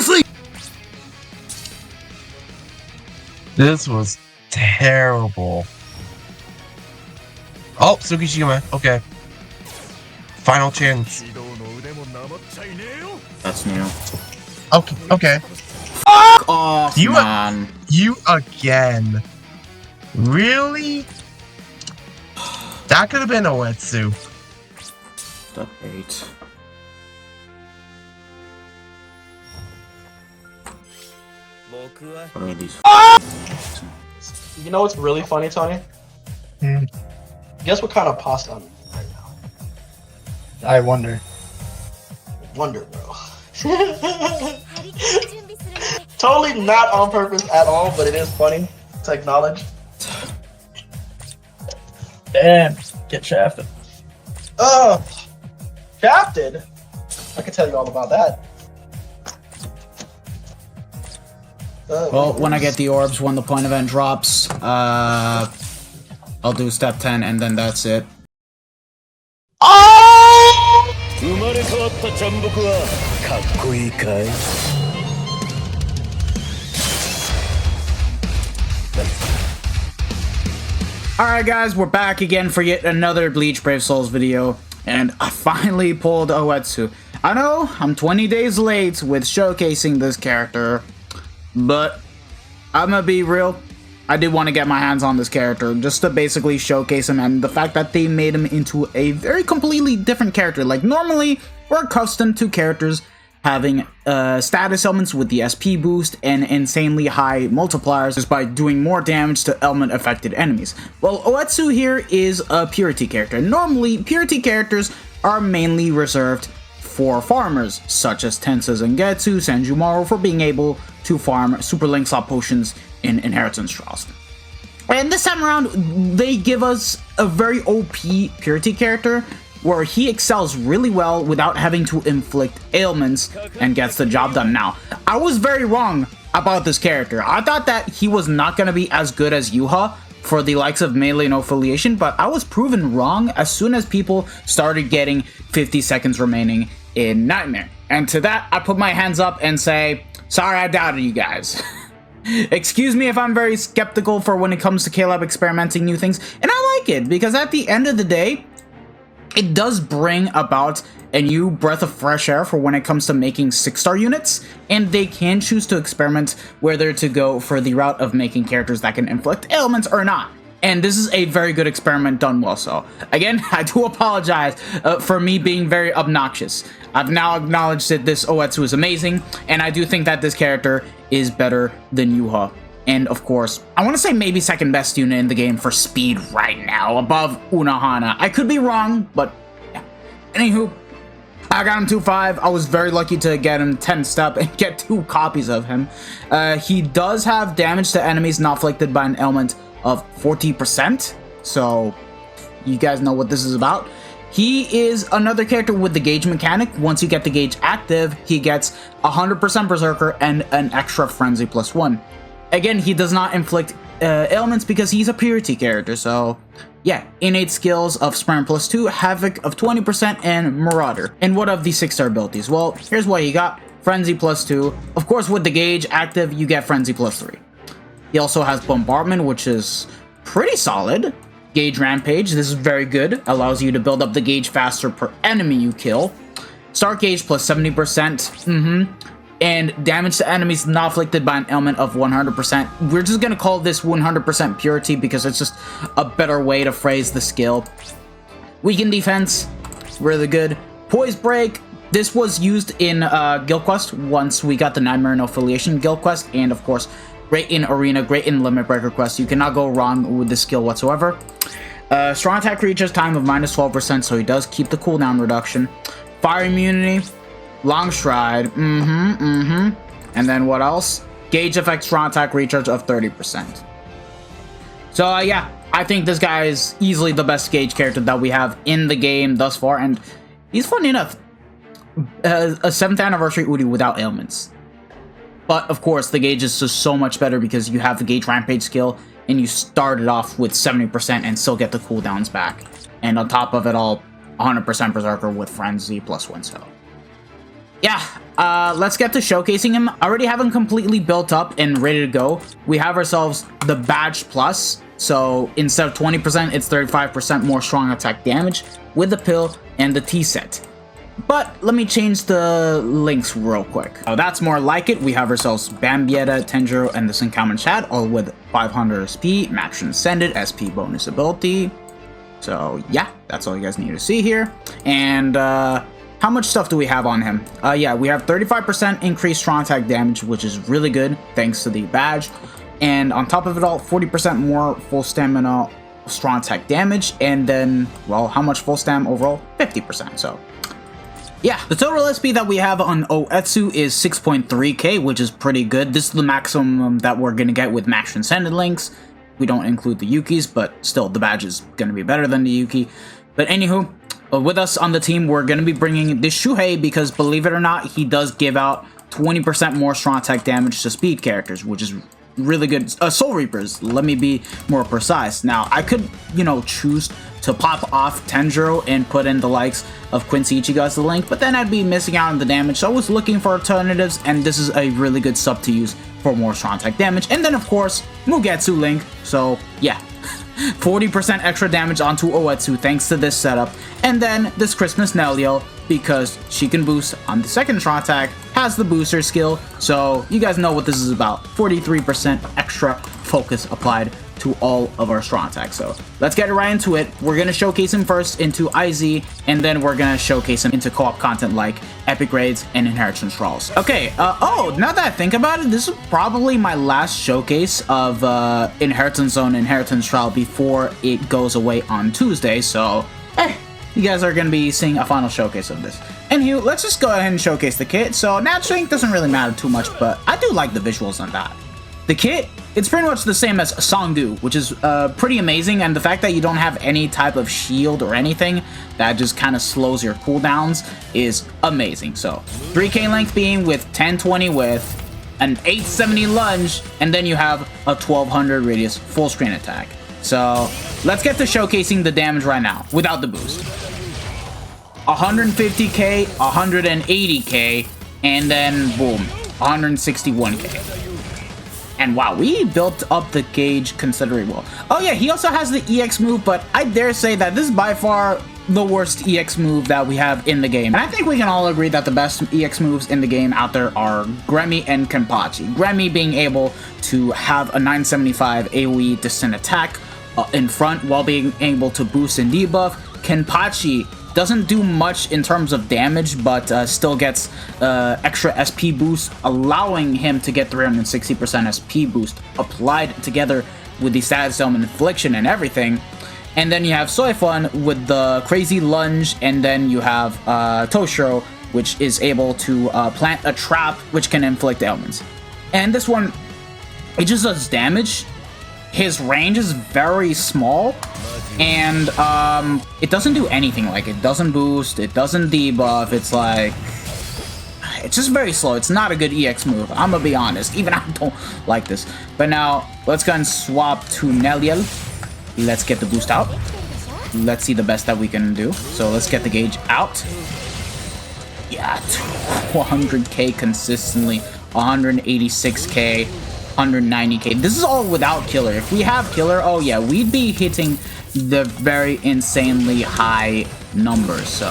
Seriously? This was terrible. Oh, Tsukishima. Okay. Final chance. That's new. Okay. Okay. Fuck off, man. You again. Really? That could have been Oh-Etsu. The bait. What are these? You know what's really funny, Tony? Guess what kind of pasta I'm eating right now? I wonder. Wonder, bro. Totally not on purpose at all, but it is funny to acknowledge. Damn, get shafted. Shafted? I can tell you all about that. Well, when I get the orbs, when the point event drops, I'll do step 10 and then that's it. Alright guys, we're back again for yet another Bleach Brave Souls video, and I finally pulled Oh-Etsu. I know, I'm 20 days late with showcasing this character, but I'm gonna be real, I did want to get my hands on this character just to basically showcase him, and the fact that they made him into a very completely different character. Like normally, we're accustomed to characters having status elements with the SP boost and insanely high multipliers just by doing more damage to element affected enemies. Well, Oh-Etsu here is a purity character. Normally, purity characters are mainly reserved for farmers, such as Tensa Zangetsu, Senjumaru, for being able to farm Super Link Slot potions in Inheritance Trials. And this time around, they give us a very OP purity character where he excels really well without having to inflict ailments and gets the job done. Now, I was very wrong about this character. I thought that he was not going to be as good as Yuha for the likes of Melee No Affiliation, but I was proven wrong as soon as people started getting 50 seconds remaining in Nightmare. And to that, I put my hands up and say, sorry, I doubted you guys. Excuse me if I'm very skeptical for when it comes to K-Lab experimenting new things, and I like it, because at the end of the day, it does bring about a new breath of fresh air for when it comes to making 6-star units, and they can choose to experiment whether to go for the route of making characters that can inflict ailments or not. And this is a very good experiment done well. So again, I do apologize for me being very obnoxious. I've now acknowledged that this Oh-Etsu is amazing, and I do think that this character is better than Yuha. And of course, I want to say maybe second best unit in the game for speed right now, above Unohana. I could be wrong, but yeah. Anywho, I got him 2-5. I was very lucky to get him 10 step and get 2 copies of him. He does have damage to enemies not afflicted by an ailment of 40%, so you guys know what this is about. He is another character with the gauge mechanic. Once you get the gauge active, he gets 100% Berserker and an extra Frenzy +1. Again, he does not inflict ailments because he's a purity character, so yeah. Innate skills of Sprint +2, Havoc of 20%, and Marauder. And what of the 6-star abilities? Well, here's what you got. Frenzy +2. Of course, with the gauge active, you get Frenzy +3. He also has Bombardment, which is pretty solid. Gauge Rampage, this is very good. Allows you to build up the gauge faster per enemy you kill. Start Gauge +70%. And damage to enemies not afflicted by an ailment of 100%. We're just gonna call this 100% purity because it's just a better way to phrase the skill. Weaken defense, really good. Poise break, this was used in Guild Quest once we got the Nightmare No Affiliation Guild Quest, and of course, great in Arena, great in Limit Breaker Quest. You cannot go wrong with this skill whatsoever. Strong attack reaches time of -12%, so he does keep the cooldown reduction. Fire immunity. Long Stride, and then what else? Gauge effect, strong attack recharge of 30%. So yeah, I think this guy is easily the best gauge character that we have in the game thus far, and he's funny enough, a 7th anniversary Udi without ailments. But of course, the gauge is just so much better because you have the gauge rampage skill, and you start it off with 70% and still get the cooldowns back. And on top of it all, 100% Berserker with Frenzy +1 so. yeah, let's get to showcasing him. I already have him completely built up and ready to go. We have ourselves the Badge Plus. So instead of 20%, it's 35% more strong attack damage with the pill and the T set. But let me change the links real quick. Oh, that's more like it. We have ourselves Bambietta, Tenjiro, and the Senkamen Chat, all with 500 SP, Max Transcended, SP bonus ability. So yeah, that's all you guys need to see here. And how much stuff do we have on him? Yeah, we have 35% increased strong attack damage, which is really good thanks to the badge. And on top of it all, 40% more full stamina strong attack damage. And then, well, how much full stam overall? 50%. So yeah, the total SP that we have on Oh-Etsu is 6.3k, which is pretty good. This is the maximum that we're gonna get with Max Transcended links. We don't include the Yukis, but still, the badge is gonna be better than the Yuki. But anywho, with us on the team, we're gonna be bringing this Shuhei because, believe it or not, he does give out 20% more strong attack damage to speed characters, which is really good. Soul Reapers, let me be more precise. Now, I could, you know, choose to pop off Tenjiro and put in the likes of Quincy Ichigo as the link, but then I'd be missing out on the damage, so I was looking for alternatives, and this is a really good sub to use for more strong attack damage. And then, of course, Mugetsu link, so yeah. 40% extra damage onto Oh-Etsu thanks to this setup. And then this Christmas Nelio, because she can boost on the second strong attack, has the booster skill, so you guys know what this is about. 43% extra focus applied to all of our strong attacks. So let's get right into it. We're gonna showcase him first into IZ, and then we're gonna showcase him into co-op content like Epic Raids and Heron Trials. Okay, oh, now that I think about it, this is probably my last showcase of Inheritance Zone and Heron Trial before it goes away on Tuesday, so you guys are gonna be seeing a final showcase of this. Anywho, let's just go ahead and showcase the kit. So nat strength doesn't really matter too much, but I do like the visuals on that. The kit, it's pretty much the same as Songdu, which is pretty amazing, and the fact that you don't have any type of shield or anything that just kind of slows your cooldowns is amazing. So 3k length beam with 1020 width, an 870 lunge, and then you have a 1200 radius full screen attack. So let's get to showcasing the damage right now without the boost. 150k, 180k, and then boom, 161k. And wow, we built up the gauge considerably well. Oh yeah, he also has the EX move, but I dare say that this is by far the worst EX move that we have in the game. And I think we can all agree that the best EX moves in the game out there are Gremmy and Kenpachi. Gremmy being able to have a 975 AoE distant attack in front while being able to boost and debuff. Kenpachi doesn't do much in terms of damage, but still gets extra SP boost, allowing him to get 360% SP boost applied together with the status element infliction and everything. And then you have Soifun with the crazy lunge, and then you have Toshiro, which is able to plant a trap which can inflict ailments. And this one, it just does damage. His range is very small, and it doesn't do anything. Like, it doesn't boost, it doesn't debuff. It's like, it's just very slow. It's not a good EX move, I'm gonna be honest. Even I don't like this. But now let's go and swap to Neliel. Let's get the boost out. Let's see the best that we can do. So let's get the gauge out. Yeah, 200k consistently, 186k, 190k. This is all without killer. If we have killer, oh yeah, we'd be hitting the very insanely high numbers. So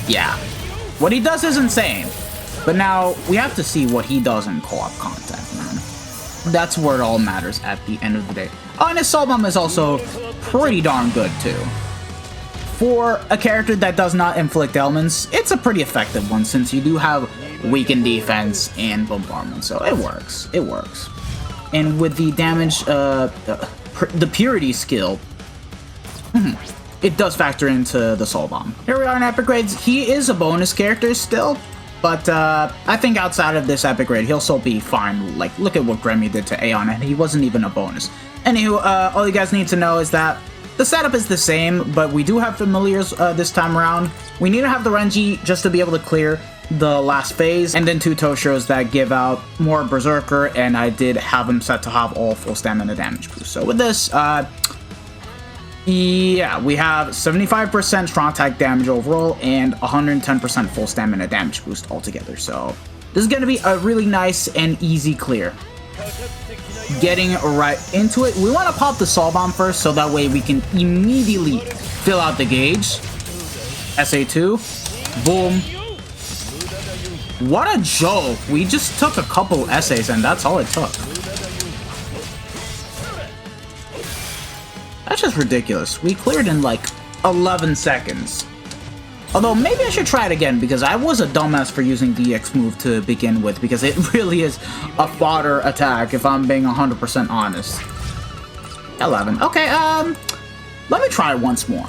yeah, what he does is insane. But now we have to see what he does in co-op content, man. That's where it all matters at the end of the day. Oh, and his soul bomb is also pretty darn good too. For a character that does not inflict ailments, it's a pretty effective one since you do have weakened defense and bombardment, so it works. It works. And with the damage, the purity skill, it does factor into the soul bomb. Here we are in Epic Raids. He is a bonus character still, but I think outside of this Epic Raid, he'll still be fine. Like, look at what Gremmy did to Aeon, and he wasn't even a bonus. Anywho, all you guys need to know is that the setup is the same, but we do have familiars this time around. We need to have the Renji just to be able to clear the last phase, and then 2 Toshiros that give out more Berserker, and I did have him set to have all full stamina damage boost. So with this, Yeah, we have 75% strong attack damage overall and 110% full stamina damage boost altogether. So this is going to be a really nice and easy clear. Getting right into it, we want to pop the Soul Bomb first so that way we can immediately fill out the gauge. SA2, boom. What a joke. We just took a couple essays and that's all it took. That's just ridiculous. We cleared in like 11 seconds. Although maybe I should try it again because I was a dumbass for using the EX move to begin with because it really is a fodder attack if I'm being 100% honest. 11. Okay, let me try it once more.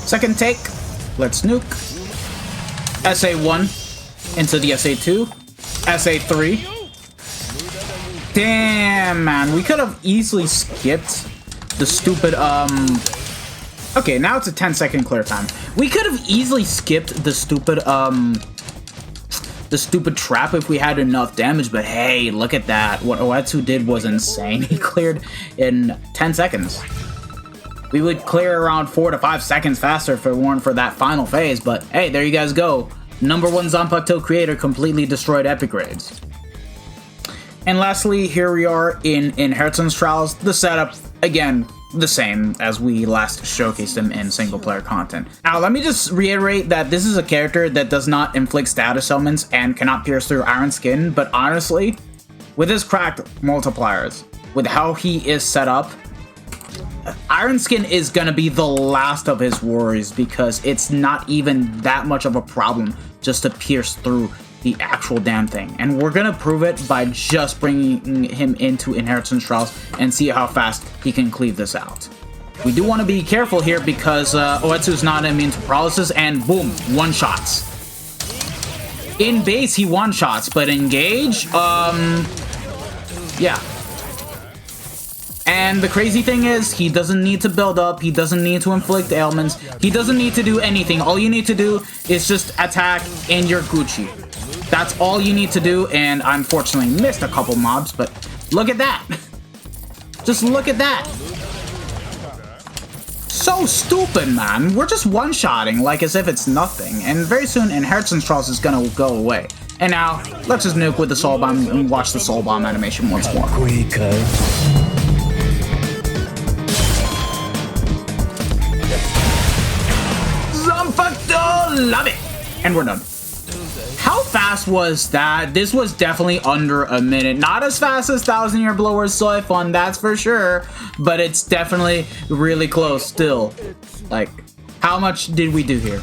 Second take. Let's nuke. SA1 into the SA2. SA3. Damn, man. We could have easily skipped the stupid, Okay, now it's a 10-second clear time. We could have easily skipped the stupid trap if we had enough damage, but hey, look at that. What Oh-Etsu did was insane. He cleared in 10 seconds. We would clear around 4 to 5 seconds faster if it weren't for that final phase, but hey, there you guys go. #1 Zanpakuto creator completely destroyed epic grades. And lastly, here we are in Heron Trials. The setup, again, the same as we last showcased him in single-player content. Now, let me just reiterate that this is a character that does not inflict status elements and cannot pierce through iron skin, but honestly, with his cracked multipliers, with how he is set up, Iron Skin is gonna be the last of his worries because it's not even that much of a problem just to pierce through the actual damn thing. And we're gonna prove it by just bringing him into Heron Trials and see how fast he can cleave this out. We do want to be careful here because Oh-Etsu is not immune to paralysis and boom, one-shots. In base, he one-shots, but in gauge, yeah. And the crazy thing is, he doesn't need to build up, he doesn't need to inflict ailments, he doesn't need to do anything. All you need to do is just attack and you're Gucci. That's all you need to do, and I unfortunately missed a couple mobs, but look at that. Just look at that. So stupid, man. We're just one-shotting like as if it's nothing, and very soon Heron Trials is gonna go away. And now, let's just nuke with the Soul Bomb and watch the Soul Bomb animation once more. Love it! And we're done. How fast was that? This was definitely under a minute. Not as fast as 1000 Year Blower Soy Fun, that's for sure. But it's definitely really close still. Like, how much did we do here?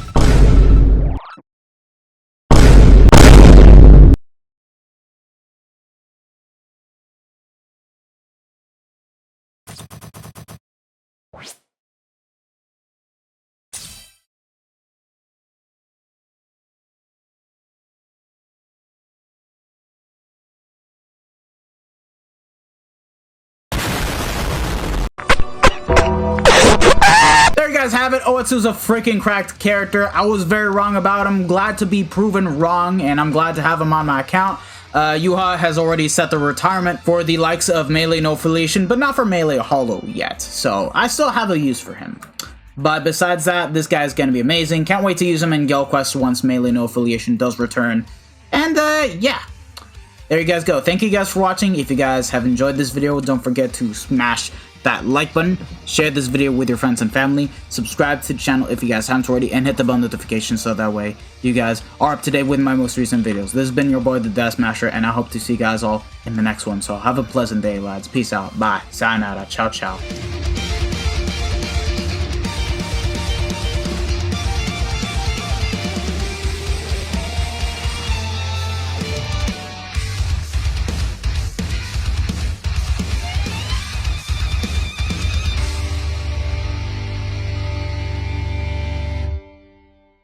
There you guys have it. Oh-Etsu's a freaking cracked character. I was very wrong about him. Glad to be proven wrong, and I'm glad to have him on my account. Yuha has already set the retirement for the likes of Melee No Affiliation, but not for Melee Hollow yet. So I still have a use for him. But besides that, this guy's gonna be amazing. Can't wait to use him in Gale Quest once Melee No Affiliation does return. And yeah. There you guys go. Thank you guys for watching. If you guys have enjoyed this video, don't forget to smash that like button, share this video with your friends and family, subscribe to the channel if you guys haven't already, and hit the bell notification so that way you guys are up to date with my most recent videos. This has been your boy, the Death Smasher, and I hope to see you guys all in the next one. So have a pleasant day, lads. Peace out. Bye. Sayonara. Ciao, ciao.